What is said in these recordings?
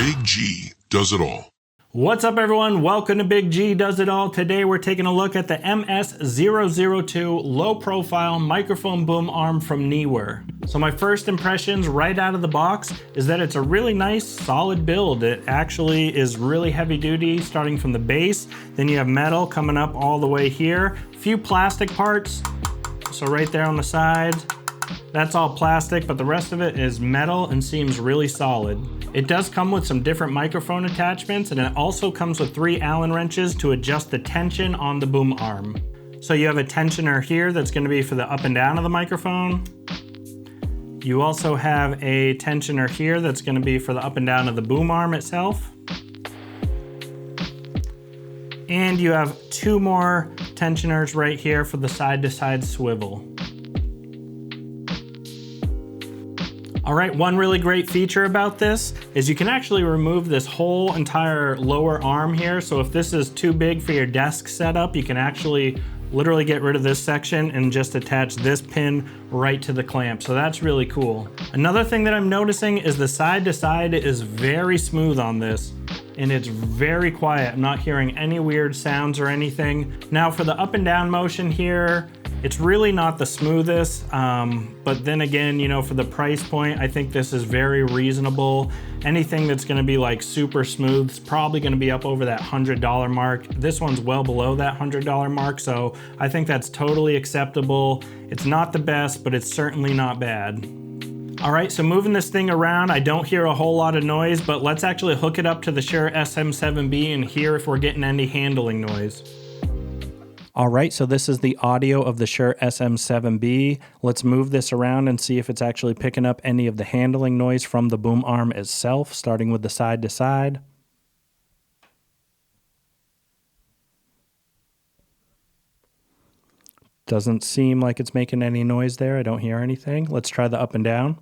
Big G does it all. What's up, everyone? Welcome to Big G Does It All. Today we're taking a look at the MS002 low-profile microphone boom arm from Neewer. So my first impressions right out of the box is that it's a really nice, solid build. It actually is really heavy-duty, starting from the base. Then you have metal coming up all the way here. A few plastic parts, so right there on the side. That's all plastic, but the rest of it is metal and seems really solid. It does come with some different microphone attachments, and it also comes with 3 Allen wrenches to adjust the tension on the boom arm. So you have a tensioner here that's going to be for the up and down of the microphone. You also have a tensioner here that's going to be for the up and down of the boom arm itself. And you have 2 more tensioners right here for the side-to-side swivel. All right, one really great feature about this is you can actually remove this whole entire lower arm here. So if this is too big for your desk setup, you can actually literally get rid of this section and just attach this pin right to the clamp. So that's really cool. Another thing that I'm noticing is the side to side is very smooth on this, and it's very quiet. I'm not hearing any weird sounds or anything. Now for the up and down motion here, it's really not the smoothest, but then again, you know, for the price point, I think this is very reasonable. Anything that's gonna be like super smooth is probably gonna be up over that $100 mark. This one's well below that $100 mark, so I think that's totally acceptable. It's not the best, but it's certainly not bad. All right, so moving this thing around, I don't hear a whole lot of noise, but let's actually hook it up to the Shure SM7B and hear if we're getting any handling noise. All right, so this is the audio of the Shure SM7B. Let's move this around and see if it's actually picking up any of the handling noise from the boom arm itself, starting with the side to side. Doesn't seem like it's making any noise there. I don't hear anything. Let's try the up and down.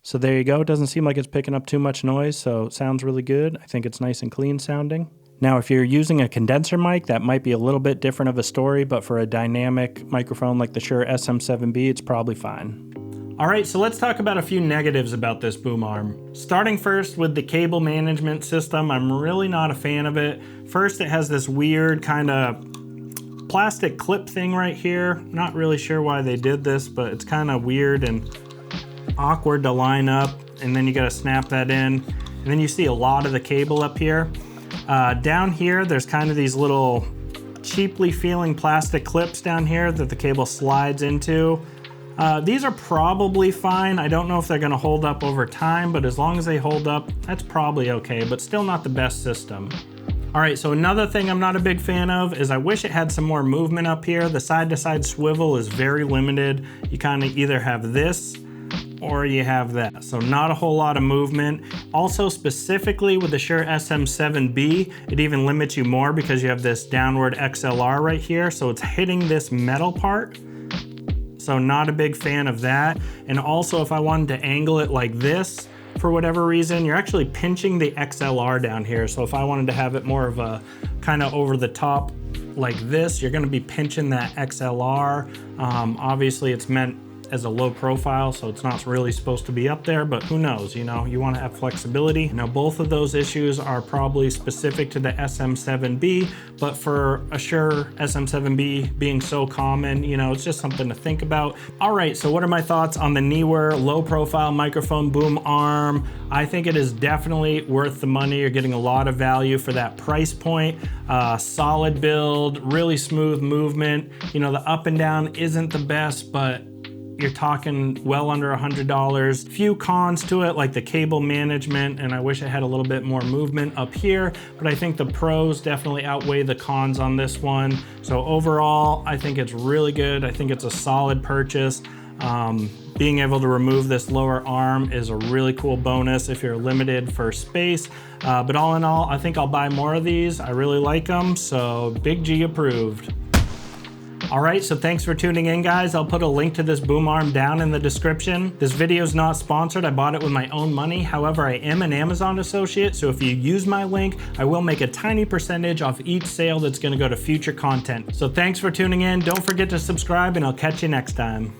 So there you go. It doesn't seem like it's picking up too much noise, so it sounds really good. I think it's nice and clean sounding. Now, if you're using a condenser mic, that might be a little bit different of a story, but for a dynamic microphone like the Shure SM7B, it's probably fine. All right, so let's talk about a few negatives about this boom arm. Starting first with the cable management system, I'm really not a fan of it. First, it has this weird kind of plastic clip thing right here. Not really sure why they did this, but it's kind of weird and awkward to line up, and then you got to snap that in, and then you see a lot of the cable up here. Down here, there's kind of these little cheaply feeling plastic clips down here that the cable slides into. These are probably fine. I don't know if they're going to hold up over time, but as long as they hold up, that's probably okay, but still not the best system. All right, so another thing I'm not a big fan of is I wish it had some more movement up here. The side-to-side swivel is very limited. You kind of either have this or you have that. So not a whole lot of movement. Also, specifically with the Shure SM7B, it even limits you more because you have this downward XLR right here. So it's hitting this metal part. So not a big fan of that. And also, if I wanted to angle it like this, for whatever reason, you're actually pinching the XLR down here. So if I wanted to have it more of a kind of over the top like this, you're gonna be pinching that XLR. Obviously, it's meant as a low profile, so it's not really supposed to be up there, but who knows, you know, you want to have flexibility. Now, both of those issues are probably specific to the SM7B, but for a Shure SM7B being so common, you know, it's just something to think about. All right, so what are my thoughts on the Neewer low profile microphone boom arm? I think it is definitely worth the money. You're getting a lot of value for that price point. Solid build, really smooth movement. You know, the up and down isn't the best, but you're talking well under $100. Few cons to it, like the cable management, and I wish it had a little bit more movement up here, but I think the pros definitely outweigh the cons on this one. So overall, I think it's really good. I think it's a solid purchase. Being able to remove this lower arm is a really cool bonus if you're limited for space. But all in all, I think I'll buy more of these. I really like them, so Big G approved. All right, so thanks for tuning in, guys. I'll put a link to this boom arm down in the description. This video is not sponsored. I bought it with my own money. However, I am an Amazon associate, so if you use my link, I will make a tiny percentage off each sale that's gonna go to future content. So thanks for tuning in. Don't forget to subscribe, and I'll catch you next time.